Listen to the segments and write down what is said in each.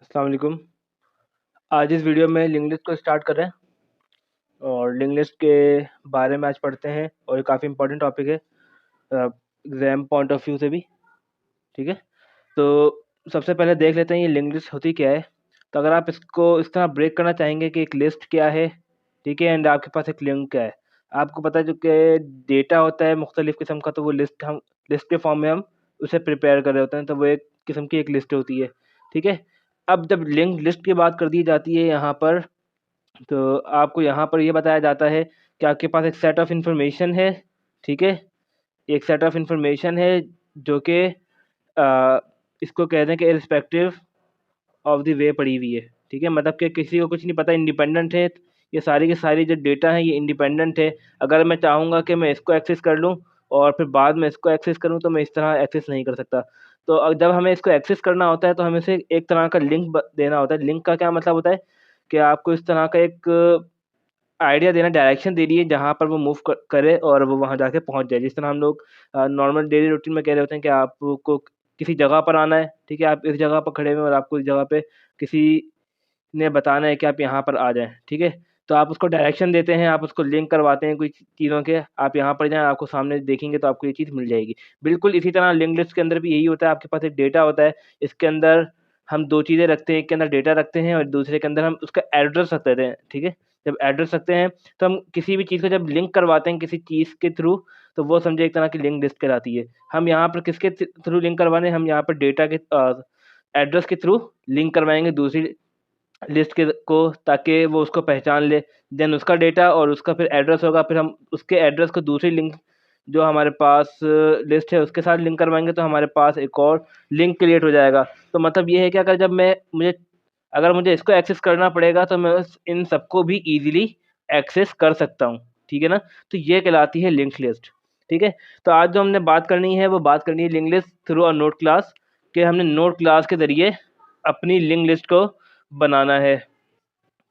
अस्सलाम वालेकुम। आज इस वीडियो में लिंक लिस्ट को स्टार्ट कर रहे हैं और लिंक लिस्ट के बारे में आज पढ़ते हैं और ये काफ़ी इंपॉर्टेंट टॉपिक है एग्ज़ाम पॉइंट ऑफ व्यू से भी। ठीक है, तो सबसे पहले देख लेते हैं ये लिंक लिस्ट होती क्या है। तो अगर आप इसको इस तरह ब्रेक करना चाहेंगे कि एक लिस्ट क्या है, ठीक है, एंड आपके पास एक लिंक क्या है। आपको पता है जो कि डेटा होता है मुख्तलिफ़ किस्म का, तो वो लिस्ट के फॉर्म में हम उसे प्रिपेयर कर रहे होते हैं, तो वो एक किस्म की एक लिस्ट होती है। ठीक है, अब जब लिंक लिस्ट की बात कर दी जाती है यहाँ पर, तो आपको यहाँ पर ये बताया जाता है कि आपके पास एक सेट ऑफ इंफॉर्मेशन है। ठीक है, एक सेट ऑफ इंफॉर्मेशन है जो कि अ, इसको कहते हैं कि इर्रिस्पेक्टिव ऑफ द वे पड़ी हुई है। ठीक है, मतलब कि किसी को कुछ नहीं पता, इंडिपेंडेंट है। ये सारी की सारी जो डेटा है ये इंडिपेंडेंट है। अगर मैं चाहूँगा कि मैं इसको एक्सेस कर लूँ और फिर बाद में इसको एक्सेस करूँ, तो मैं इस तरह एक्सेस नहीं कर सकता। तो जब हमें इसको एक्सेस करना होता है तो हमें इसे एक तरह का लिंक देना होता है। लिंक का क्या मतलब होता है कि आपको इस तरह का एक आइडिया देना, डायरेक्शन दे रही है जहाँ पर वो मूव करे और वो वहाँ जाके पहुँच जाए। जिस तरह हम लोग नॉर्मल डेली रूटीन में कह रहे होते हैं कि आपको किसी जगह पर आना है, ठीक है? आप इस जगह पर खड़े हुए हैं और आपको इस जगह पे किसी ने बताना है कि आप यहाँ पर आ जाएँ, ठीक है? तो आप उसको डायरेक्शन देते हैं, आप उसको लिंक करवाते हैं कुछ चीज़ों के, आप यहाँ पर जाएँ, आपको सामने देखेंगे तो आपको ये चीज़ मिल जाएगी। बिल्कुल इसी तरह लिंक लिस्ट के अंदर भी यही होता है, आपके पास एक डेटा होता है, इसके अंदर हम 2 चीज़ें रखते हैं, एक के अंदर डेटा रखते हैं और दूसरे के अंदर हम उसका एड्रेस रख देते हैं, ठीक है? जब एड्रेस रखते हैं, तो हम किसी भी चीज़ को जब लिंक करवाते हैं किसी चीज़ के थ्रू, तो वो समझे एक तरह की लिंक लिस्ट कहलाती है। हम यहाँ पर किसके थ्रू लिंक करवाने, हम यहाँ पर डेटा के एड्रेस के थ्रू लिंक करवाएँगे दूसरी लिस्ट के को, ताकि वो उसको पहचान ले। देन उसका डेटा और उसका फिर एड्रेस होगा, फिर हम उसके एड्रेस को दूसरी लिंक जो हमारे पास लिस्ट है उसके साथ लिंक करवाएँगे, तो हमारे पास एक और लिंक क्रिएट हो जाएगा। तो मतलब ये है कि अगर मुझे इसको एक्सेस करना पड़ेगा तो मैं इन सबको भी ईज़िली एक्सेस कर सकता हूँ। ठीक है ना? तो ये कहलाती है लिंक्ड लिस्ट। ठीक है? तो आज जो हमने बात करनी है वो बात करनी है link list through a node class, कि हमने नोड क्लास के ज़रिए अपनी लिंक लिस्ट को बनाना है।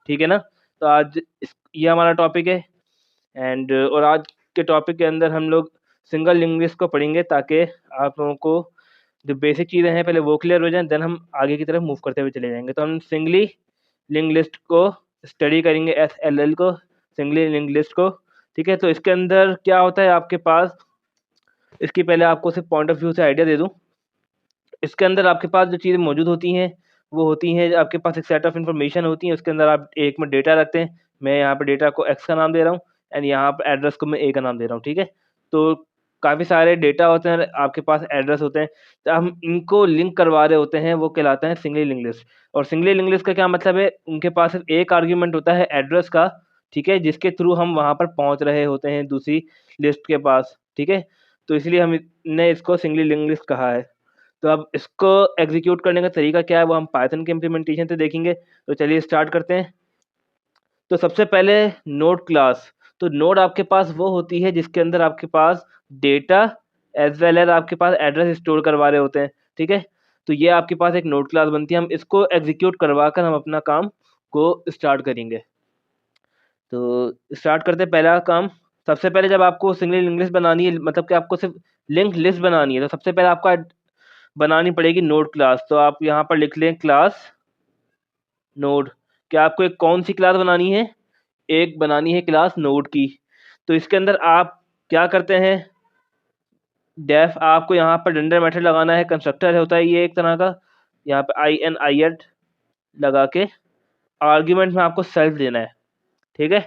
ठीक है ना? तो आज ये हमारा टॉपिक है और आज के टॉपिक के अंदर हम लोग सिंगल लिंक लिस्ट को पढ़ेंगे, ताकि आप लोगों को जो बेसिक चीज़ें हैं पहले वो क्लियर हो जाएँ, देन हम आगे की तरफ मूव करते हुए चले जाएँगे। तो हम सिंगली लिंक लिस्ट को स्टडी करेंगे, एसएलएल को, सिंगली लिंक लिस्ट को। ठीक है? तो इसके अंदर क्या होता है आपके पास, इसकी पहले आपको सिर्फ़ पॉइंट ऑफ व्यू से आइडिया दे दूँ। इसके अंदर आपके पास जो चीज़ें मौजूद होती हैं, वो होती हैं, आपके पास एक सेट ऑफ इन्फॉर्मेशन होती है, उसके अंदर आप एक में डेटा रखते हैं। मैं यहाँ पे डेटा को एक्स का नाम दे रहा हूँ एंड यहाँ पे एड्रेस को मैं ए का नाम दे रहा हूँ, ठीक है? तो काफ़ी सारे डेटा होते हैं, आपके पास एड्रेस होते हैं, तो हम इनको लिंक करवा रहे होते हैं, वो कहलाता है सिंगली लिंक लिस्ट। और सिंगली लिंक लिस्ट का क्या मतलब है, उनके पास सिर्फ़ एक आर्गुमेंट होता है एड्रेस का, ठीक है? जिसके थ्रू हम वहाँ पर पहुँच रहे होते हैं दूसरी लिस्ट के पास, ठीक है? तो इसलिए हमने इसको सिंगली लिंक लिस्ट कहा है। तो अब इसको एग्ज़ीक्यूट करने का तरीका क्या है, वो हम पाइथन के इम्प्लीमेंटेशन से देखेंगे। तो चलिए स्टार्ट करते हैं। तो सबसे पहले नोड क्लास। तो नोड आपके पास वो होती है जिसके अंदर आपके पास डेटा एज़ वेल एज़ आपके पास एड्रेस स्टोर करवा रहे होते हैं, ठीक है? तो ये आपके पास एक नोड क्लास बनती है। हम इसको एग्ज़ीक्यूट करवा कर हम अपना काम को स्टार्ट करेंगे। तो स्टार्ट करते हैं पहला काम। सबसे पहले जब आपको सिंगल लिंक लिस्ट बनानी है, मतलब कि आपको सिर्फ़ लिंक लिस्ट बनानी है, तो सबसे पहले आपको बनानी पड़ेगी नोड क्लास। तो आप यहाँ पर लिख लें क्लास नोड। क्या आपको एक कौन सी क्लास बनानी है? एक बनानी है क्लास नोड की। तो इसके अंदर आप क्या करते हैं, डेफ आपको यहाँ पर डंडर मेथड लगाना है, कंस्ट्रक्टर होता है ये एक तरह का, यहाँ पे init लगा के आर्ग्यूमेंट में आपको सेल्फ देना है, ठीक है?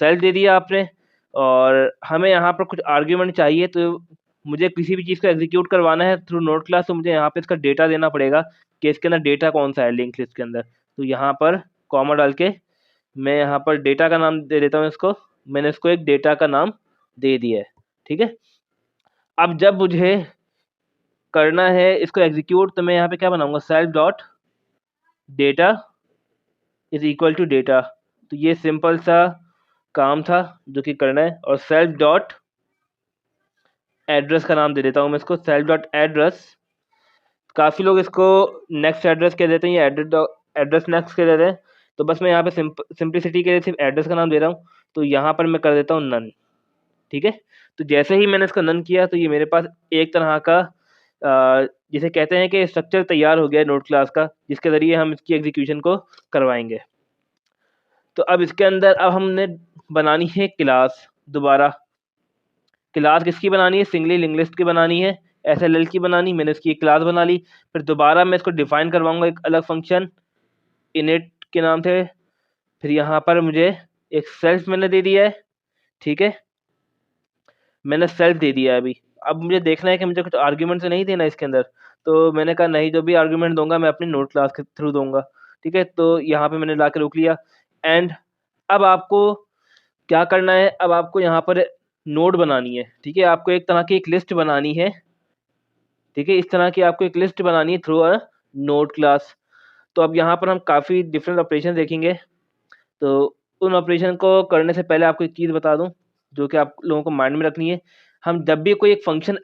सेल्फ दे दिया आपने और हमें यहाँ पर कुछ आर्ग्यूमेंट चाहिए, तो मुझे किसी भी चीज़ को एग्ज़ीक्यूट करवाना है थ्रू नोड क्लास, तो मुझे यहाँ पे इसका डेटा देना पड़ेगा कि इसके अंदर डेटा कौन-सा है लिंक लिस्ट के अंदर। तो यहाँ पर कॉमा डाल के मैं यहाँ पर डेटा का नाम दे देता हूँ इसको। मैंने इसको एक डेटा का नाम दे दिया है, ठीक है? अब जब मुझे करना है इसको एग्ज़ीक्यूट, तो मैं यहाँ पे क्या बनाऊँगा, self dot data is equal to data. तो ये सिंपल सा काम था जो कि करना है, और सेल्फ डॉट एड्रेस का नाम दे देता हूँ मैं इसको, सेल्फ डॉट एड्रेस। काफ़ी लोग इसको नेक्स्ट एड्रेस कह देते हैं या एड्रेस नेक्स्ट कह देते हैं, तो बस मैं यहाँ पे सिंप्लिसिटी के लिए सिर्फ एड्रेस का नाम दे रहा हूँ। तो यहाँ पर मैं कर देता हूँ नन, ठीक है? तो जैसे ही मैंने इसका नन किया, तो ये मेरे पास एक तरह का जिसे कहते हैं कि स्ट्रक्चर तैयार हो गया है नोड क्लास का, जिसके ज़रिए हम इसकी एग्जीक्यूशन को करवाएंगे। तो अब इसके अंदर अब हमने बनानी है क्लास। दोबारा क्लास किसकी बनानी है? सिंगली लिंक लिस्ट की बनानी है, SLL की बनानी। मैंने इसकी एक क्लास बना ली। फिर दोबारा मैं इसको डिफाइन करवाऊंगा एक अलग फंक्शन इनिट के नाम से। फिर यहाँ पर मुझे एक सेल्फ मैंने दे दिया है, ठीक है, मैंने सेल्फ दे दिया है अभी। अब मुझे देखना है कि मुझे कुछ आर्ग्यूमेंट से नहीं देना इसके अंदर, तो मैंने कहा नहीं, जो भी आर्ग्यूमेंट दूंगा मैं अपनी नोड क्लास के थ्रू दूंगा, ठीक है। तो यहाँ पे मैंने ला के रोक लिया। एंड अब आपको क्या करना है? अब आपको यहाँ पर नोड बनानी है, ठीक है, आपको एक तरह की एक लिस्ट बनानी है, ठीक है, इस तरह की आपको एक लिस्ट बनानी है थ्रू अ नोड क्लास। तो अब यहाँ पर हम काफ़ी डिफरेंट ऑपरेशन देखेंगे। तो उन ऑपरेशन को करने से पहले आपको एक चीज़ बता दूं जो कि आप लोगों को माइंड में रखनी है। हम जब भी कोई एक फंक्शन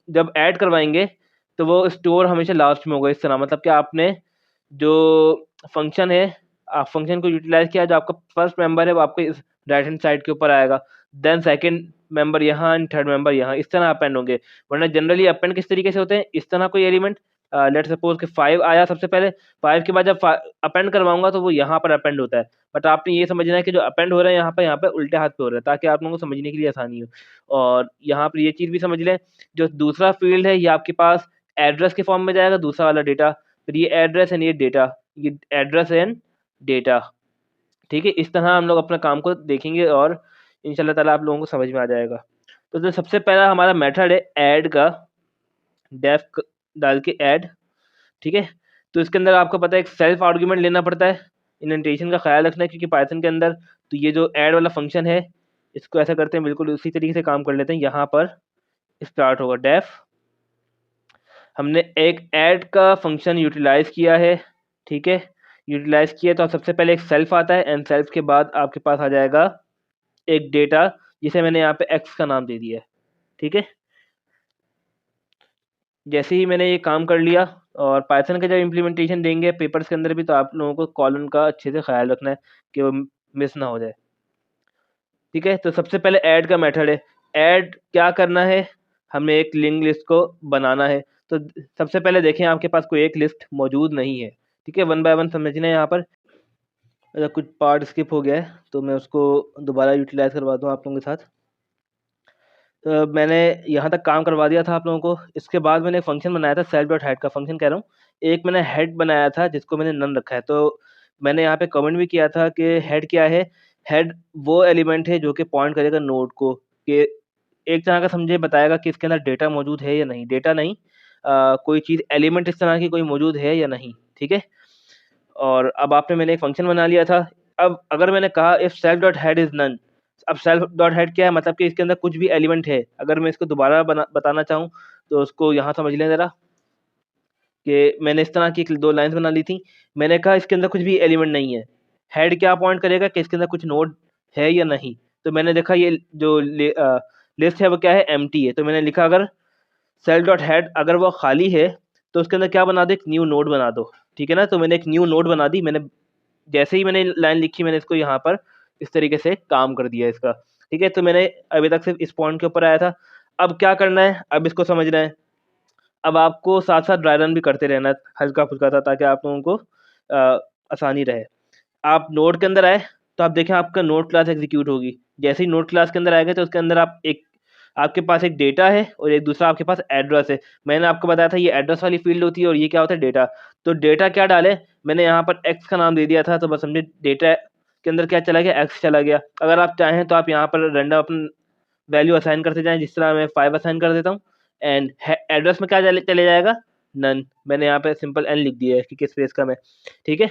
जब ऐड करवाएंगे तो वो स्टोर हमेशा लास्ट में होगा। इस तरह मतलब कि आपने जो फंक्शन है, आप फंक्शन को यूटिलाइज किया, जो आपका फर्स्ट मेंबर है वो आपको इस राइट हैंड साइड के ऊपर आएगा, देन सेकंड मेंबर यहाँ एंड थर्ड मेंबर यहाँ, इस तरह अपेंड होंगे। वरना जनरली अपेंड किस तरीके से होते हैं? इस तरह कोई एलिमेंट, लेट सपोज कि 5 आया सबसे पहले, 5 के बाद जब अपेंड करवाऊंगा तो वो यहाँ पर अपेंड होता है। बट आपने ये समझना है कि जो अपेंड हो रहा है यहाँ पे उल्टे हाथ पे हो रहा है, ताकि आप लोगों को समझने के लिए आसानी हो। और यहाँ पर ये चीज़ भी समझ लें, जो दूसरा फील्ड है ये आपके पास एड्रेस के फॉर्म में जाएगा, दूसरा वाला डेटा। फिर ये एड्रेस एंड ये डेटा, ये एड्रेस एंड डेटा, ठीक है। इस तरह हम लोग अपना काम को देखेंगे और इंशाल्लाह ताला आप लोगों को समझ में आ जाएगा। तो जो सबसे पहला हमारा मेथड है ऐड का, डेफ डाल के ऐड, ठीक है। तो इसके अंदर आपको पता है एक सेल्फ आर्गुमेंट लेना पड़ता है। इंडेंटेशन का ख्याल रखना है क्योंकि पाइथन के अंदर तो ये जो ऐड वाला फंक्शन है इसको ऐसा करते हैं, बिल्कुल उसी तरीके से काम कर लेते हैं। यहाँ पर स्टार्ट होगा डेफ, हमने एक ऐड का फंक्शन यूटिलाइज किया है, ठीक है। यूटिलाइज किया तो सबसे पहले एक सेल्फ आता है एंड सेल्फ के बाद आपके पास आ जाएगा एक डेटा, जिसे मैंने यहाँ पे एक्स का नाम दे दिया है, ठीक है। जैसे ही मैंने ये काम कर लिया, और पाइथन का जब इम्प्लीमेंटेशन देंगे पेपर्स के अंदर भी, तो आप लोगों को कॉलन का अच्छे से ख्याल रखना है कि वो मिस ना हो जाए, ठीक है। तो सबसे पहले ऐड का मेथड है। ऐड क्या करना है? हमें एक लिंक लिस्ट को बनाना है। तो सबसे पहले देखें आपके पास कोई एक लिस्ट मौजूद नहीं है, ठीक है। वन बाय वन समझना है। यहाँ पर अगर कुछ पार्ट स्किप हो गया है तो मैं उसको दोबारा यूटिलाइज करवा दूँ आप लोगों के साथ। तो मैंने यहाँ तक काम करवा दिया था आप लोगों को। इसके बाद मैंने एक फंक्शन बनाया था, सेल्फ डॉट हेड का फंक्शन कह रहा हूँ। एक मैंने हेड बनाया था जिसको मैंने नन रखा है। तो मैंने यहाँ पे कमेंट भी किया था कि हेड क्या है? हेड वो एलिमेंट है जो कि पॉइंट करेगा नोड को, कि एक तरह का समझे बताएगा कि इसके अंदर डेटा मौजूद है या नहीं, डेटा नहीं, कोई चीज़ एलिमेंट इस तरह की कोई मौजूद है या नहीं, ठीक है। और अब आपने मैंने एक फंक्शन बना लिया था। अब अगर मैंने कहा if self dot head is none, अब सेल्फ डॉट हेड क्या है? मतलब कि इसके अंदर कुछ भी एलिमेंट है। अगर मैं इसको दोबारा बताना चाहूँ तो उसको यहाँ समझ लें ज़रा, कि मैंने इस तरह की दो लाइंस बना ली थी। मैंने कहा इसके अंदर कुछ भी एलिमेंट नहीं है। हेड क्या पॉइंट करेगा कि इसके अंदर कुछ नोड है या नहीं। तो मैंने देखा ये जो लिस्ट है वो क्या है? एम्प्टी है। तो मैंने लिखा अगर सेल्फ डॉट हेड अगर वो खाली है तो उसके अंदर क्या बना दो? एक न्यू नोड बना दो, ठीक है ना। तो मैंने एक न्यू नोड बना दी। मैंने जैसे ही मैंने लाइन लिखी मैंने इसको यहाँ पर इस तरीके से काम कर दिया इसका, ठीक है। तो मैंने अभी तक सिर्फ इस पॉइंट के ऊपर आया था। अब क्या करना है? अब इसको समझना है। अब आपको साथ साथ ड्राई रन भी करते रहना है हल्का फुल्का था, ताकि आप लोगों को आसानी रहे। आप नोड के अंदर आए तो आप देखें आपका नोड क्लास एग्जीक्यूट होगी। जैसे ही नोड क्लास के अंदर आएगा तो उसके अंदर आप एक आपके पास एक डेटा है और एक दूसरा आपके पास एड्रेस है। मैंने आपको बताया था ये एड्रेस वाली फील्ड होती है और ये क्या होता है? डेटा। तो डेटा क्या डाले? मैंने यहाँ पर एक्स का नाम दे दिया था, तो बस समझे डेटा के अंदर क्या चला गया? एक्स चला गया। अगर आप चाहें तो आप यहाँ पर रैंडम अपन वैल्यू असाइन करते जाएं, जिस तरह मैं 5 असाइन कर देता हूँ। एंड एड्रेस में क्या चले जाएगा? नन। मैंने यहाँ पे सिंपल एन लिख दिया है कि किस पेज का मैं, ठीक है।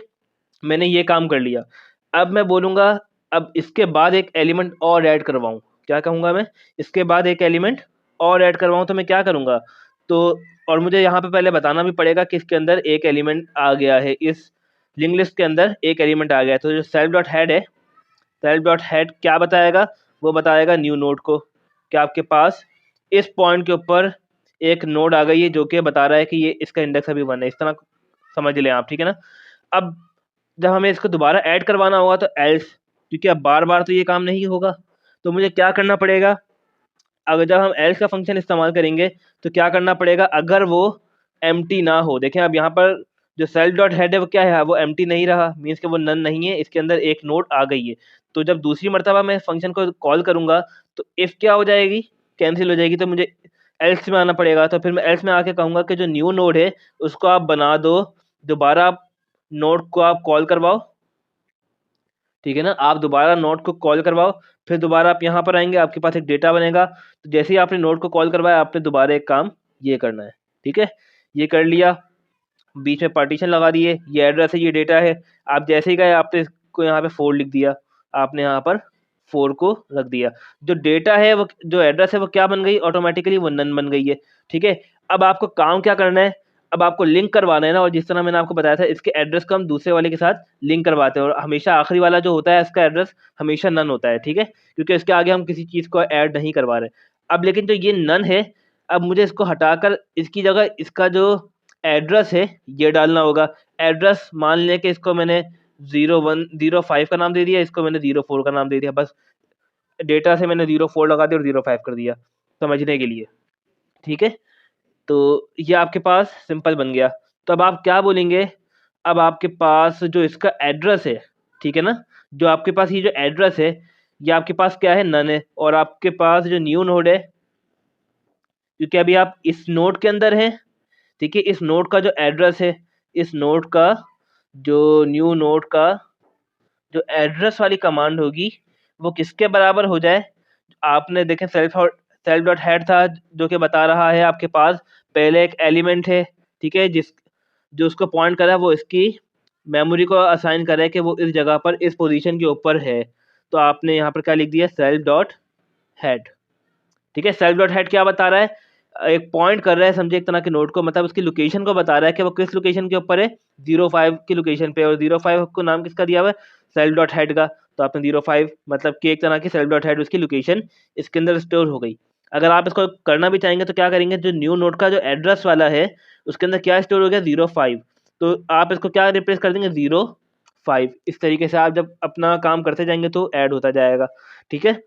मैंने ये काम कर लिया। अब मैं बोलूँगा अब इसके बाद एक एलिमेंट और ऐड करवाऊँ। क्या कहूँगा मैं? इसके बाद एक एलिमेंट और ऐड करवाऊँ तो मैं क्या करूँगा? तो और मुझे यहाँ पे पहले बताना भी पड़ेगा कि इसके अंदर एक एलिमेंट आ गया है, इस लिंक लिस्ट के अंदर एक एलिमेंट आ गया है। तो जो सेल्फ डॉट हेड है, सेल्फ डॉट हेड क्या बताएगा? वो बताएगा न्यू नोड को, कि आपके पास इस पॉइंट के ऊपर एक नोड आ गई है जो कि बता रहा है कि ये इसका इंडेक्स अभी 1 है। इस तरह समझ लें आप, ठीक है ना। अब जब हमें इसको दोबारा ऐड करवाना होगा तो एल्स, क्योंकि अब बार बार तो ये काम नहीं होगा, तो मुझे क्या करना पड़ेगा? अगर जब हम एल्स का फंक्शन इस्तेमाल करेंगे तो क्या करना पड़ेगा, अगर वो एम्प्टी ना हो, देखें अब यहाँ पर जो सेल्फ डॉट हेड है वो क्या है, वो एम्प्टी नहीं रहा, मीन्स कि वो नन नहीं है, इसके अंदर एक नोड आ गई है। तो जब दूसरी मरतबा मैं फंक्शन को कॉल करूंगा तो इफ क्या हो जाएगी, कैंसिल हो जाएगी, तो मुझे एल्स में आना पड़ेगा। तो फिर मैं एल्स में आके कहूंगा कि जो न्यू नोड है उसको आप बना दो, दोबारा आप नोड को आप कॉल करवाओ, ठीक है ना, आप दोबारा नोड को कॉल करवाओ, फिर दोबारा आप यहाँ पर आएंगे, आपके पास एक डेटा बनेगा। तो जैसे ही आपने नोड को कॉल करवाया, आपने दोबारा एक काम ये करना है, ठीक है, ये कर लिया, बीच में पार्टीशन लगा दिए, ये एड्रेस है, ये डेटा है। आप जैसे ही गए आपने इसको यहाँ पे 4 लिख दिया, आपने यहाँ पर 4 को रख दिया, जो डेटा है वो, जो एड्रेस है वो क्या बन गई, ऑटोमेटिकली वो नन बन गई है, ठीक है। अब आपको काम क्या करना है, अब आपको लिंक करवाना है ना, और जिस तरह मैंने आपको बताया था इसके एड्रेस को हम दूसरे वाले के साथ लिंक करवाते हैं, और हमेशा आखिरी वाला जो होता है इसका एड्रेस हमेशा नन होता है, ठीक है, क्योंकि इसके आगे हम किसी चीज़ को ऐड नहीं करवा रहे। अब लेकिन जो ये नन है, अब मुझे इसको हटाकर इसकी जगह इसका जो एड्रेस है ये डालना होगा। एड्रेस मान लें कि इसको मैंने 0105 का नाम दे दिया, इसको मैंने 04 का नाम दे दिया, बस डेटा से मैंने 04 लगा दिया और 05 कर दिया समझने के लिए, ठीक है। तो ये आपके पास सिंपल बन गया। तो अब आप क्या बोलेंगे, अब आपके पास जो इसका एड्रेस है, ठीक है ना, जो आपके पास ये जो एड्रेस है ये आपके पास क्या है, नन है, और आपके पास जो न्यू नोड है, क्योंकि अभी आप इस नोड के अंदर हैं, ठीक है, इस नोड का जो एड्रेस है, इस नोड का जो न्यू नोड का जो एड्रेस वाली कमांड होगी वो किसके बराबर हो जाए, आपने देखें सेल्फ डॉट हेड था जो कि बता रहा है आपके पास पहले एक एलिमेंट है, ठीक है, जिस जो उसको पॉइंट करा वो इसकी मेमोरी को असाइन करे कि वो इस जगह पर इस पोजीशन के ऊपर है। तो आपने यहाँ पर क्या लिख दिया, सेल्फ डॉट हेड, ठीक है। सेल्फ डॉट हेड क्या बता रहा है, एक पॉइंट कर रहा है, समझे, एक तरह के नोड को, मतलब उसकी लोकेशन को बता रहा है कि वो किस लोकेशन के ऊपर है, 05 की लोकेशन पे, और 05 को नाम किसका दिया हुआ है, सेल्फ डॉट हेड का। तो आपने 05 मतलब कि एक तरह की सेल्फ डॉट हेड उसकी लोकेशन इसके अंदर स्टोर हो गई। अगर आप इसको करना भी चाहेंगे तो क्या करेंगे, जो न्यू नोड का जो एड्रेस वाला है उसके अंदर क्या स्टोर हो गया, 05, तो आप इसको क्या रिप्लेस कर देंगे, 05। इस तरीके से आप जब अपना काम करते जाएंगे तो ऐड होता जाएगा, ठीक है।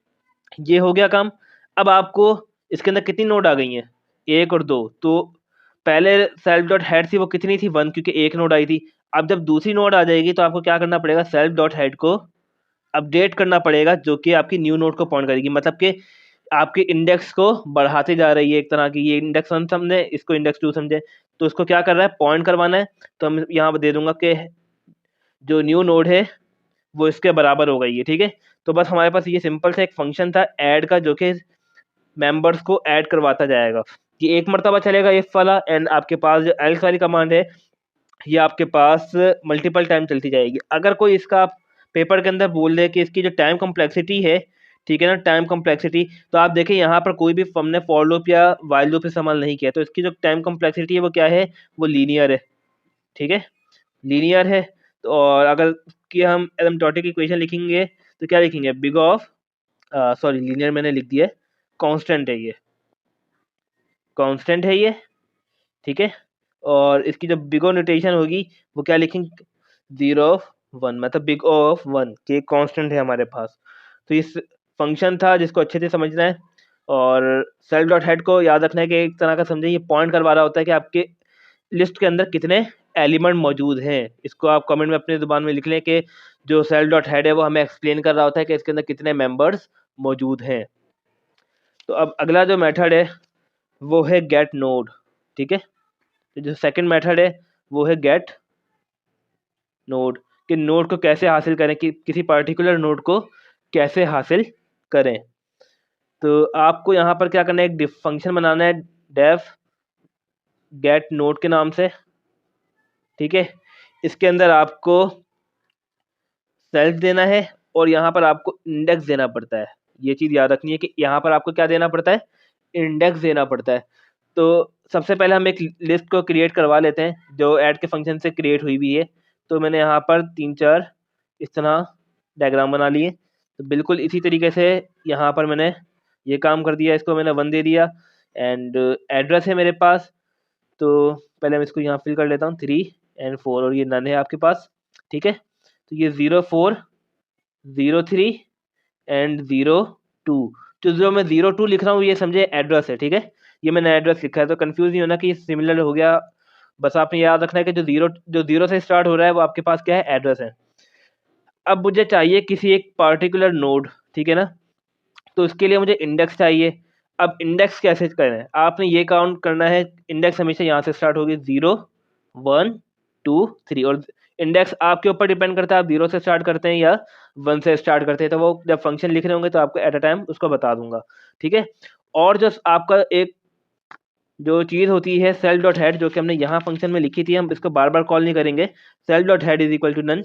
ये हो गया काम। अब आपको इसके अंदर कितनी नोड आ गई हैं, 1 और 2। तो पहले सेल्फ डॉट हेड थी वो कितनी थी, 1, क्योंकि एक नोड आई थी। अब जब दूसरी नोड आ जाएगी तो आपको क्या करना पड़ेगा, सेल्फ डॉट हेड को अपडेट करना पड़ेगा, जो कि आपकी न्यू नोड को पॉइंट करेगी, मतलब कि आपके इंडेक्स को बढ़ाते जा रही है एक तरह की, ये इंडेक्स 1 समझे, इसको इंडेक्स 2 समझे, तो उसको क्या कर रहा है, पॉइंट करवाना है। तो हम यहाँ पर दे दूंगा कि जो न्यू नोड है वो इसके बराबर हो गई है, ठीक है। तो बस हमारे पास ये सिंपल सा एक फंक्शन था ऐड का, जो कि मेंबर्स को ऐड करवाता जाएगा। ये एक मरतबा चलेगा इफ वाला, एंड आपके पास जो एल्स वाली कमांड है ये आपके पास मल्टीपल टाइम चलती जाएगी। अगर कोई इसका आप पेपर के अंदर बोल दे कि इसकी जो टाइम कम्प्लेक्सिटी है, ठीक है ना, टाइम कम्प्लेक्सिटी, तो आप देखें यहाँ पर कोई भी हमने फॉर लूप या वाइल लूप इस्तेमाल नहीं किया, तो इसकी जो टाइम कम्प्लेक्सिटी है वो क्या है, वो लीनियर है, ठीक है, लीनियर है। तो और अगर कि हम एसिम्प्टोटिक इक्वेशन लिखेंगे तो क्या लिखेंगे, बिग ऑफ, सॉरी लीनियर मैंने लिख दिया है, कांस्टेंट है ये, कांस्टेंट है ये, ठीक है। और इसकी जो बिग ओ नोटेशन होगी वो क्या लिखेंगे, 0 1, मतलब बिग ओ ऑफ 1, कि एक कांस्टेंट है हमारे पास। तो इस फंक्शन था जिसको अच्छे से समझना है, और सेल्फ डॉट हेड को याद रखना है कि एक तरह का समझे ये पॉइंट करवा रहा होता है कि आपके लिस्ट के अंदर कितने एलिमेंट मौजूद हैं। इसको आप कमेंट में अपनी ज़ुबान में लिख लें कि जो सेल्फ डॉट हेड है वो हमें एक्सप्लेन कर रहा होता है कि इसके अंदर कितने मेंबर्स मौजूद हैं। तो अब अगला जो मेथड है वो है गेट नोड, ठीक है। तो जो सेकंड मेथड है वो है गेट नोड, कि नोड को कैसे हासिल करें, कि किसी पर्टिकुलर नोड को कैसे हासिल करें। तो आपको यहाँ पर क्या करना है, एक फंक्शन बनाना है डेफ गेट नोड के नाम से, ठीक है। इसके अंदर आपको सेल्फ देना है और यहाँ पर आपको इंडेक्स देना पड़ता है। ये चीज़ याद रखनी है कि यहाँ पर आपको क्या देना पड़ता है, इंडेक्स देना पड़ता है। तो सबसे पहले हम एक लिस्ट को क्रिएट करवा लेते हैं जो ऐड के फंक्शन से क्रिएट हुई भी है। तो मैंने यहाँ पर 3-4 इस तरह डायग्राम बना लिए। तो बिल्कुल इसी तरीके से यहाँ पर मैंने ये काम कर दिया, इसको मैंने 1 दे दिया, एंड एड्रेस है मेरे पास। तो पहले मैं इसको यहाँ फिल कर लेता हूँ, 3 और 4, और ये नन है आपके पास, ठीक है। तो ये 04, 03 एंड 02, जो मैं 02 लिख रहा हूँ ये समझे एड्रेस है, ठीक है, ये मैंने एड्रेस लिखा है, तो कंफ्यूज नहीं होना कि सिमिलर हो गया। बस आपने याद रखना है कि जो जीरो से स्टार्ट हो रहा है वो आपके पास क्या है, एड्रेस है। अब मुझे चाहिए किसी एक पार्टिकुलर नोड, ठीक है ना, तो उसके लिए मुझे इंडेक्स चाहिए। अब इंडेक्स कैसे करें, आपने ये काउंट करना है, इंडेक्स हमेशा यहाँ से स्टार्ट होगी 0 1 2 3, और इंडेक्स आपके ऊपर डिपेंड करता है, आप 0 से स्टार्ट करते हैं या 1 से स्टार्ट करते हैं, तो वो जब फंक्शन लिख रहे होंगे तो आपको एट अ टाइम उसको बता दूंगा, ठीक है। और जो आपका एक जो चीज़ होती है सेल्फ डॉट हेड, जो कि हमने यहाँ फंक्शन में लिखी थी, हम इसको बार बार कॉल नहीं करेंगे, self dot head is equal to none,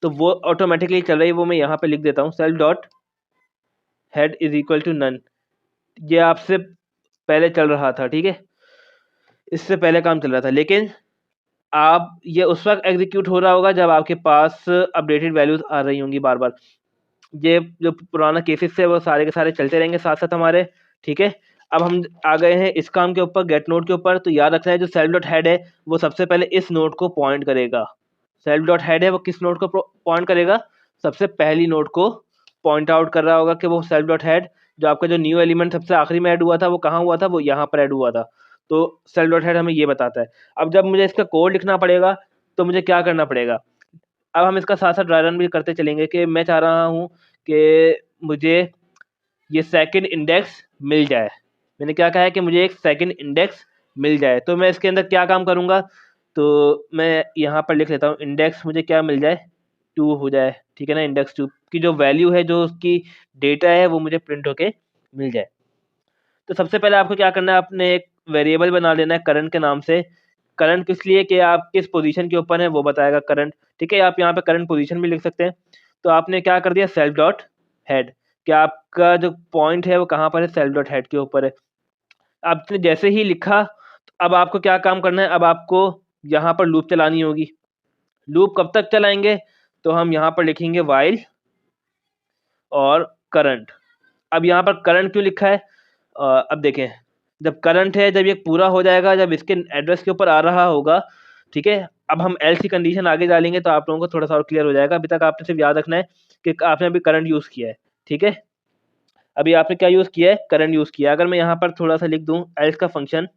तो वो ऑटोमेटिकली चल रही है, वो मैं यहाँ पे लिख देता हूँ, self dot head is equal to none. ये आपसे पहले चल रहा था, ठीक है, इससे पहले काम चल रहा था, लेकिन आप ये उस वक्त एग्जीक्यूट हो रहा होगा जब आपके पास अपडेटेड वैल्यूज आ रही होंगी बार बार। ये जो पुराना केसेस है वो सारे के सारे चलते रहेंगे साथ साथ हमारे, ठीक है। अब हम आ गए हैं इस काम के ऊपर, गेट नोड के ऊपर, तो याद रखना है जो सेल्फ डॉट हेड है वो सबसे पहले इस नोड को पॉइंट करेगा। सेल्फ डॉट हेड है वो किस नोड को पॉइंट करेगा, सबसे पहली नोड को पॉइंट आउट कर रहा होगा कि वो सेल्फ डॉट हेड, जो आपका जो न्यू एलिमेंट सबसे आखिरी में ऐड हुआ था वो कहाँ हुआ था, वो यहाँ पर ऐड हुआ था, तो सेल्फ डॉट हेड हमें ये बताता है। अब जब मुझे इसका कोड लिखना पड़ेगा तो मुझे क्या करना पड़ेगा, अब हम इसका साथ साथ ड्राई रन भी करते चलेंगे कि मैं चाह रहा हूँ कि मुझे ये सेकंड इंडेक्स मिल जाए। मैंने क्या कहा है कि मुझे एक सेकंड इंडेक्स मिल जाए, तो मैं इसके अंदर क्या काम करूँगा, तो मैं यहाँ पर लिख लेता हूँ इंडेक्स मुझे क्या मिल जाए, 2 हो जाए, ठीक है ना, इंडेक्स 2 की जो वैल्यू है, जो उसकी डेटा है वो मुझे प्रिंट होके मिल जाए। तो सबसे पहले आपको क्या करना है, आपने एक वेरिएबल बना लेना है करंट के नाम से। करंट किस लिए, कि आप किस पोजीशन के ऊपर है वो बताएगा करंट, ठीक है, आप यहाँ पे करंट पोजीशन भी लिख सकते हैं। तो आपने क्या कर दिया, सेल्फ डॉट हेड, कि आपका जो पॉइंट है वो कहाँ पर है, सेल्फ डॉट हेड के ऊपर है। आपने जैसे ही लिखा तो अब आपको क्या काम करना है, अब आपको यहाँ पर लूप चलानी होगी। लूप कब तक चलाएंगे, तो हम यहाँ पर लिखेंगे वाइल और करंट। अब यहाँ पर करंट क्यों लिखा है, अब देखें, जब करंट है, जब ये पूरा हो जाएगा, जब इसके एड्रेस के ऊपर आ रहा होगा, ठीक है। अब हम एल्स की कंडीशन आगे डालेंगे तो आप लोगों को थोड़ा सा और क्लियर हो जाएगा। अभी तक आपने सिर्फ याद रखना है कि आपने अभी करंट यूज़ किया है, ठीक है, अभी आपने क्या यूज़ किया है, करंट यूज़ किया है। अगर मैं यहाँ पर थोड़ा सा लिख दूँ एल्स का फंक्शन,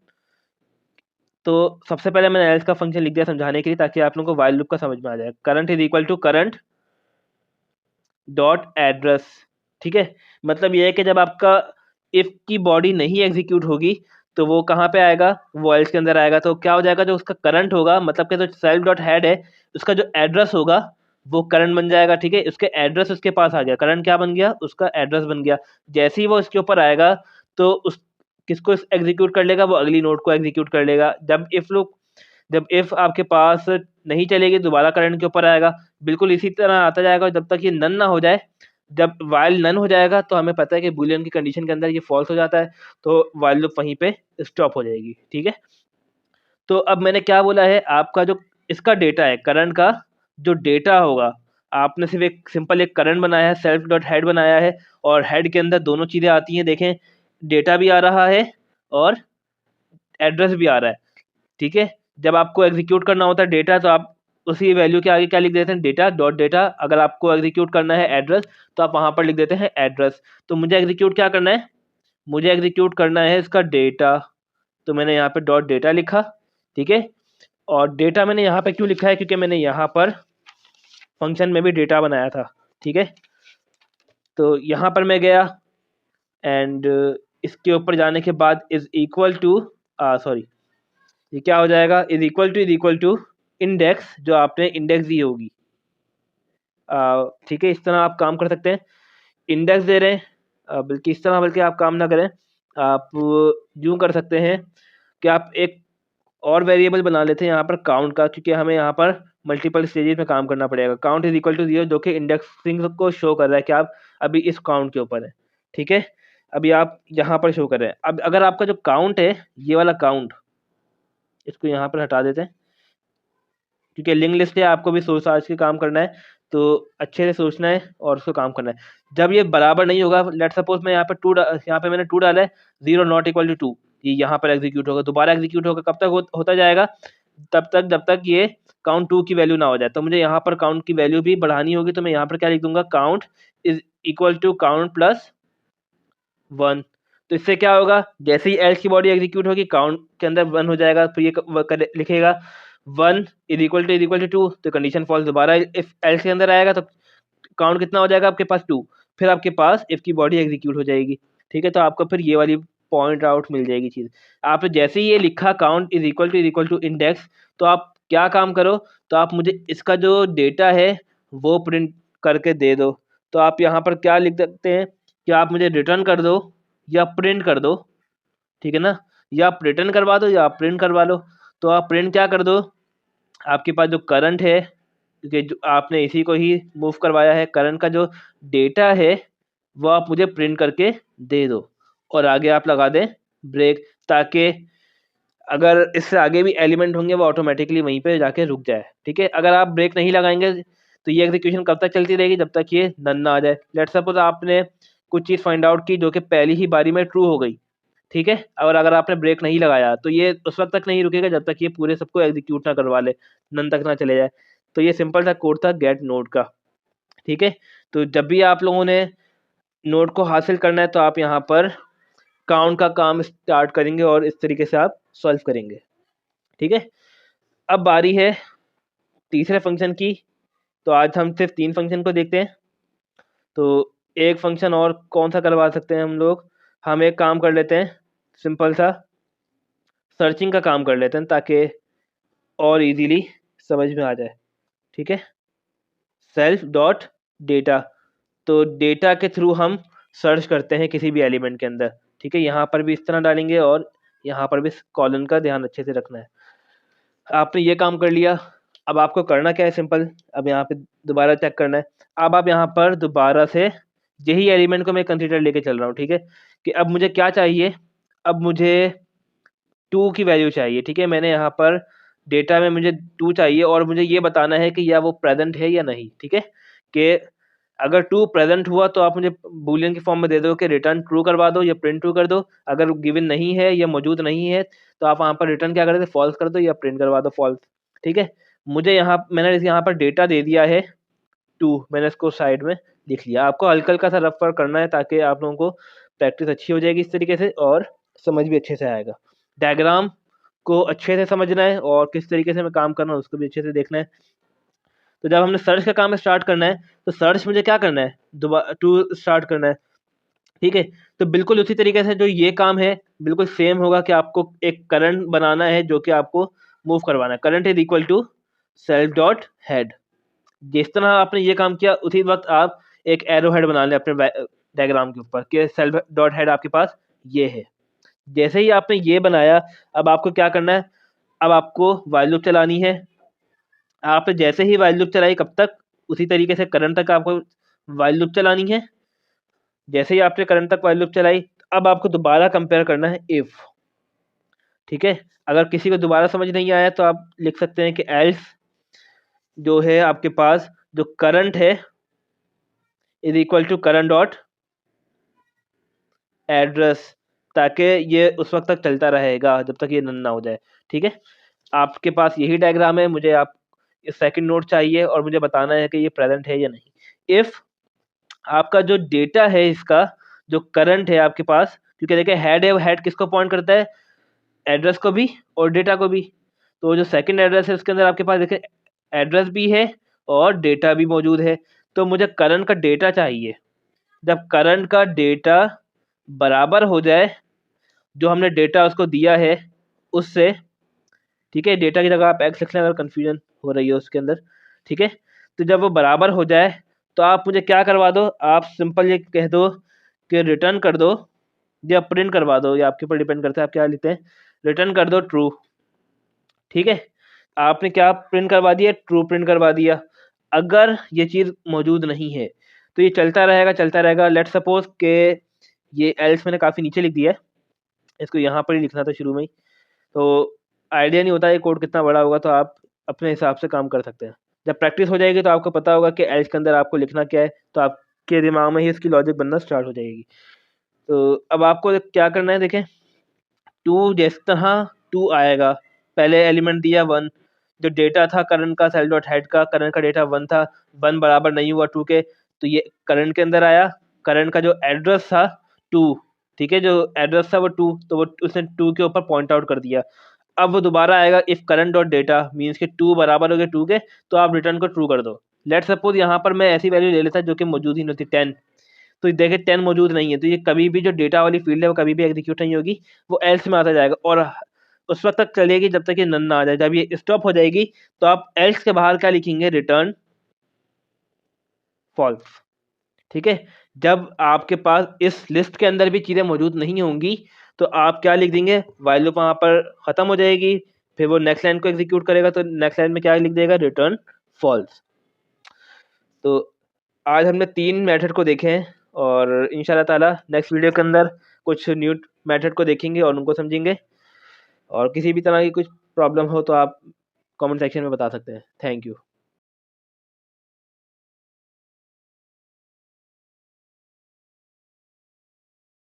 तो सबसे पहले मैंने एल्स का फंक्शन लिख दिया समझाने के लिए, ताकि आप लोगों को वाइल लूप का समझ में आ जाए। Current is equal to current dot address, ठीक है, मतलब ये है कि जब आपका इफ की बॉडी नहीं एग्जीक्यूट होगी तो वो कहाँ पे आएगा, वो एल्स के अंदर आएगा। तो क्या हो जाएगा, जो उसका करंट होगा, मतलब कि जो सेल्फ डॉट हेड है उसका जो एड्रेस होगा वो करंट बन जाएगा, ठीक है, उसके एड्रेस उसके पास आ गया, करंट क्या बन गया, उसका एड्रेस बन गया। जैसे ही वो इसके ऊपर आएगा तो उस किसको एग्जीक्यूट कर लेगा, वो अगली नोड को एग्जीक्यूट कर लेगा। जब इफ आपके पास नहीं चलेगी दोबारा करंट के ऊपर आएगा, बिल्कुल इसी तरह आता जाएगा जब तक ये नन ना हो जाए। जब वाइल नन हो जाएगा तो हमें पता है कि बूलियन की कंडीशन के अंदर ये फॉल्स हो जाता है, तो वाइल लूप वहीं पे स्टॉप हो जाएगी, ठीक है। तो अब मैंने क्या बोला है, आपका जो इसका डेटा है करंट का, जो डेटा होगा, आपने सिर्फ एक सिंपल एक करंट बनाया है, सेल्फ डॉट हेड बनाया है, और हेड के अंदर दोनों चीज़ें आती हैं, देखें, डेटा भी आ रहा है और एड्रेस भी आ रहा है, ठीक है। जब आपको एग्जीक्यूट करना होता है डेटा, तो आप उसी वैल्यू के आगे क्या लिख देते हैं, डेटा डॉट डेटा। अगर आपको एग्जीक्यूट करना है एड्रेस तो आप वहाँ पर लिख देते हैं एड्रेस। तो मुझे एग्जीक्यूट क्या करना है, मुझे एग्जीक्यूट करना है इसका डेटा, तो मैंने यहाँ पे डॉट डेटा लिखा, ठीक है। और डेटा मैंने यहाँ पे क्यों लिखा है, क्योंकि मैंने यहाँ पर फंक्शन में भी डेटा बनाया था, ठीक है। तो यहाँ पर मैं गया एंड इसके ऊपर जाने के बाद इज इक्वल टू सॉरी, ये क्या हो जाएगा, इज इक्वल टू इंडेक्स, जो आपने इंडेक्स दी होगी, ठीक है। इस तरह आप काम कर सकते हैं, इंडेक्स दे रहे हैं, बल्कि इस तरह बल्कि आप काम ना करें, आप यूँ कर सकते हैं कि आप एक और वेरिएबल बना लेते हैं यहाँ पर काउंट का, क्योंकि हमें यहाँ पर मल्टीपल स्टेजेस में काम करना पड़ेगा। काउंट इज इक्वल टू 0, जो कि इंडेक्सिंग को शो कर रहा है कि आप अभी इस काउंट के ऊपर है, ठीक है। अभी आप यहाँ पर शो कर रहे हैं। अब अगर आपका जो काउंट है, ये वाला काउंट, इसको यहाँ पर हटा देते हैं, क्योंकि लिंक लिस्ट है, आपको भी सोच समझ के काम करना है, तो अच्छे से सोचना है और उसको काम करना है। जब ये बराबर नहीं होगा, लेट सपोज मैं यहाँ पे यहाँ पे मैंने 2 डाला है, 0 नॉट इक्वल टू 2, ये यहाँ पर एग्जीक्यूट होगा, दोबारा एग्जीक्यूट होगा, कब तक होता जाएगा, तब तक जब तक ये काउंट 2 की वैल्यू ना हो जाए। तो मुझे यहाँ पर काउंट की वैल्यू भी बढ़ानी होगी, तो मैं यहाँ पर क्या लिख दूंगा, count is equal to count plus 1। तो इससे क्या होगा, जैसे ही एल्स की बॉडी एग्जीक्यूट होगी काउंट के अंदर 1 हो जाएगा, फिर ये लिखेगा 1 इज इक्वल टू 2, तो कंडीशन फॉल्स दोबारा इफ एल्स के अंदर आएगा तो काउंट कितना हो जाएगा आपके पास 2, फिर आपके पास इफ की बॉडी एग्जीक्यूट हो जाएगी। ठीक है, तो आपको फिर ये वाली पॉइंट आउट मिल जाएगी चीज़। आपने जैसे ही ये लिखा count is equal to index, तो आप क्या काम करो, तो आप मुझे इसका जो डेटा है वो प्रिंट करके दे दो। तो आप यहाँ पर क्या लिख सकते हैं कि आप मुझे रिटर्न कर दो या प्रिंट कर दो, ठीक है ना, या आप रिटर्न करवा दो या आप प्रिंट करवा लो। तो आप प्रिंट क्या कर दो, आपके पास जो करंट है, क्योंकि जो आपने इसी को ही मूव करवाया है, करंट का जो डेटा है वो आप मुझे प्रिंट करके दे दो, और आगे आप लगा दें ब्रेक, ताकि अगर इससे आगे भी एलिमेंट होंगे वो ऑटोमेटिकली वहीं पे जाके रुक जाए। ठीक है, अगर आप ब्रेक नहीं लगाएंगे तो ये एग्जीक्यूशन कब तक चलती रहेगी, जब तक ये नन ना आ जाए। लेट्स सपोज आपने कुछ चीज़ फाइंड आउट की जो कि पहली ही बारी में ट्रू हो गई, ठीक है, और अगर आपने ब्रेक नहीं लगाया तो ये उस वक्त तक नहीं रुकेगा जब तक ये पूरे सबको एग्जीक्यूट ना करवा ले, नन तक ना चले जाए। तो ये सिंपल सा कोड था गेट नोड का। ठीक है, तो जब भी आप लोगों ने नोड को हासिल करना है तो आप यहाँ पर काउंट का काम स्टार्ट करेंगे और इस तरीके से आप सॉल्व करेंगे। ठीक है, अब बारी है तीसरे फंक्शन की। तो आज हम सिर्फ 3 फंक्शन को देखते हैं। तो एक फंक्शन और कौन सा करवा सकते हैं हम लोग, हम एक काम कर लेते हैं, सिंपल सा सर्चिंग का काम कर लेते हैं ताकि और इजीली समझ में आ जाए। ठीक है, सेल्फ डॉट डेटा, तो डेटा के थ्रू हम सर्च करते हैं किसी भी एलिमेंट के अंदर। ठीक है, यहाँ पर भी इस तरह डालेंगे और यहाँ पर भी कॉलन का ध्यान अच्छे से रखना है। आपने ये काम कर लिया, अब आपको करना क्या है, सिंपल, अब यहाँ पे दोबारा चेक करना है। अब आप यहाँ पर दोबारा से यही एलिमेंट को मैं कंसीडर लेके चल रहा हूँ। ठीक है, कि अब मुझे क्या चाहिए, अब मुझे 2 की वैल्यू चाहिए। ठीक है, मैंने यहाँ पर डेटा में मुझे 2 चाहिए और मुझे ये बताना है कि या वो प्रेजेंट है या नहीं। ठीक है, कि अगर 2 प्रेजेंट हुआ तो आप मुझे बूलियन की फॉर्म में दे दो कि रिटर्न ट्रू करवा दो या प्रिंट ट्रू कर दो। अगर गिवन नहीं है या मौजूद नहीं है तो आप वहाँ पर रिटर्न क्या कर दो, फॉल्स कर दो या प्रिंट करवा दो फॉल्स। ठीक है, मुझे मैंने यहाँ पर डेटा दे दिया है 2, मैंने इसको साइड में लिख लिया। आपको हल्का हल्का सा रफ वर्क करना है ताकि आप लोगों को प्रैक्टिस अच्छी हो जाएगी इस तरीके से और समझ भी अच्छे से आएगा। डायग्राम को अच्छे से समझना है और किस तरीके से मैं काम कर रहा हूँ उसको भी अच्छे से देखना है। तो जब हमने सर्च का काम स्टार्ट करना है तो सर्च मुझे क्या करना है, दोबारा 2 स्टार्ट करना है। ठीक है, तो बिल्कुल उसी तरीके से जो ये काम है बिल्कुल सेम होगा कि आपको एक करंट बनाना है जो कि आपको मूव करवाना है। Current is equal to self dot head. जिस तरह आपने ये काम किया उसी वक्त आप एक एरो हेड बना लें अपने डायग्राम के ऊपर कि सेल्फ डॉट हेड आपके पास ये है। जैसे ही आपने ये बनाया, अब आपको क्या करना है, अब आपको व्हाइल लूप चलानी है। आपने जैसे ही व्हाइल लूप चलाई कब तक, उसी तरीके से करंट तक आपको व्हाइल लूप चलानी है। जैसे ही आपने करंट तक व्हाइल लूप चलाई, अब आपको दोबारा कंपेयर करना है इफ। ठीक है, अगर किसी को दोबारा समझ नहीं आया तो आप लिख सकते हैं कि एल्स जो है आपके पास जो करंट है is equal to current dot address, ताकि ये उस वक्त तक चलता रहेगा जब तक ये रन ना हो जाए। ठीक है, आपके पास यही डायग्राम है, मुझे आप सेकंड नोट चाहिए और मुझे बताना है कि ये प्रेजेंट है या नहीं। इफ आपका जो डेटा है, इसका जो करंट है आपके पास, क्योंकि देखिए हेड है, हेड किसको पॉइंट करता है, एड्रेस को भी और डेटा को भी। तो जो सेकंड एड्रेस है उसके अंदर आपके पास देखिए एड्रेस भी है और डेटा भी मौजूद है। तो मुझे करंट का डेटा चाहिए। जब करंट का डेटा बराबर हो जाए जो हमने डेटा उसको दिया है उससे, ठीक है, डेटा की जगह आप एक्स लिख लें अगर कन्फ्यूजन हो रही है उसके अंदर। ठीक है, तो जब वो बराबर हो जाए तो आप मुझे क्या करवा दो, आप सिंपल ये कह दो कि रिटर्न कर दो या प्रिंट करवा दो, या आपके ऊपर डिपेंड करता है आप क्या लिखते हैं। रिटर्न कर दो ट्रू। ठीक है, आपने क्या प्रिंट करवा दिया, ट्रू प्रिंट करवा दिया। अगर ये चीज़ मौजूद नहीं है तो ये चलता रहेगा चलता रहेगा। लेट्स सपोज के ये एल्स मैंने काफ़ी नीचे लिख दिया है, इसको यहाँ पर ही लिखना था शुरू में ही, तो आइडिया नहीं होता ये कोड कितना बड़ा होगा, तो आप अपने हिसाब से काम कर सकते हैं। जब प्रैक्टिस हो जाएगी तो आपको पता होगा कि एल्स के अंदर आपको लिखना क्या है, तो आपके दिमाग में ही इसकी लॉजिक बनना स्टार्ट हो जाएगी। तो अब आपको क्या करना है, देखें 2 जिस तरह 2 आएगा, पहले एलिमेंट दिया 1, जो डेटा था करंट का सेल डॉट हेड का, करंट का डेटा 1 था, 1 बराबर नहीं हुआ 2 के, तो ये करंट के अंदर आया। करंट का जो एड्रेस था 2, ठीक है, जो एड्रेस था वो 2, तो वो उसने 2 के ऊपर पॉइंट आउट कर दिया। अब वो दोबारा आएगा, if current dot data means के 2 बराबर हो गया 2 के, तो आप रिटर्न को ट्रू कर दो। लेट सपोज यहाँ पर मैं ऐसी वैल्यू ले लेता जो कि मौजूद ही नहीं थी, 10, तो देखिए 10 मौजूद नहीं है, तो ये कभी भी जो डेटा वाली फील्ड है वो कभी भी एग्जीक्यूट नहीं होगी, वो एल्स में आता जाएगा और उस वक्त तक चलेगी जब तक ये नन ना आ जाए। जब ये स्टॉप हो जाएगी तो आप एल्स के बाहर क्या लिखेंगे, रिटर्न फॉल्स। ठीक है, जब आपके पास इस लिस्ट के अंदर भी चीज़ें मौजूद नहीं होंगी तो आप क्या लिख देंगे, वाइल लूप वहाँ पर ख़त्म हो जाएगी, फिर वो नेक्स्ट लाइन को एग्जीक्यूट करेगा, तो नेक्स्ट लाइन में क्या लिख देगा, रिटर्न फॉल्स। तो आज हमने 3 मेथड को देखे हैं और इंशाल्लाह ताला नेक्स्ट वीडियो के अंदर कुछ न्यू मेथड को देखेंगे और उनको समझेंगे। और किसी भी तरह की कुछ प्रॉब्लम हो तो आप कमेंट सेक्शन में बता सकते हैं। Thank you.